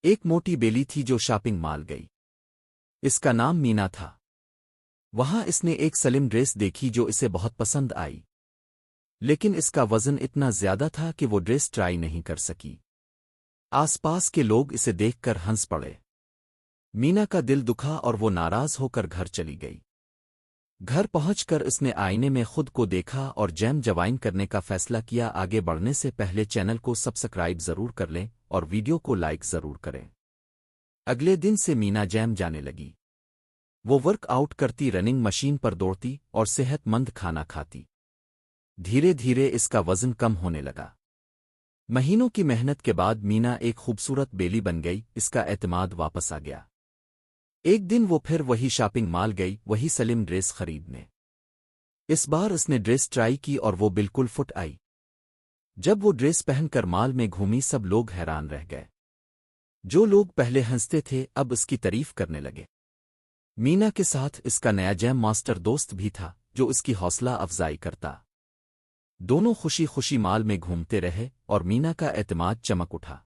ایک موٹی بیلی تھی جو شاپنگ مال گئی۔ اس کا نام مینا تھا۔ وہاں اس نے ایک سلم ڈریس دیکھی جو اسے بہت پسند آئی، لیکن اس کا وزن اتنا زیادہ تھا کہ وہ ڈریس ٹرائی نہیں کر سکی۔ آس پاس کے لوگ اسے دیکھ کر ہنس پڑے۔ مینا کا دل دکھا اور وہ ناراض ہو کر گھر چلی گئی۔ گھر پہنچ کر اس نے آئینے میں خود کو دیکھا اور جیم جوائن کرنے کا فیصلہ کیا۔ آگے بڑھنے سے پہلے چینل کو سبسکرائب ضرور کر لیں اور ویڈیو کو لائک ضرور کریں۔ اگلے دن سے مینا جیم جانے لگی۔ وہ ورک آؤٹ کرتی، رننگ مشین پر دوڑتی اور صحت مند کھانا کھاتی۔ دھیرے دھیرے اس کا وزن کم ہونے لگا۔ مہینوں کی محنت کے بعد مینا ایک خوبصورت بیلی بن گئی۔ اس کا اعتماد واپس آ گیا۔ ایک دن وہ پھر وہی شاپنگ مال گئی، وہی سلم ڈریس خریدنے۔ اس بار اس نے ڈریس ٹرائی کی اور وہ بالکل فٹ آئی۔ جب وہ ڈریس پہن کر مال میں گھومی، سب لوگ حیران رہ گئے۔ جو لوگ پہلے ہنستے تھے اب اس کی تعریف کرنے لگے۔ مینا کے ساتھ اس کا نیا جیم ماسٹر دوست بھی تھا جو اس کی حوصلہ افزائی کرتا۔ دونوں خوشی خوشی مال میں گھومتے رہے اور مینا کا اعتماد چمک اٹھا۔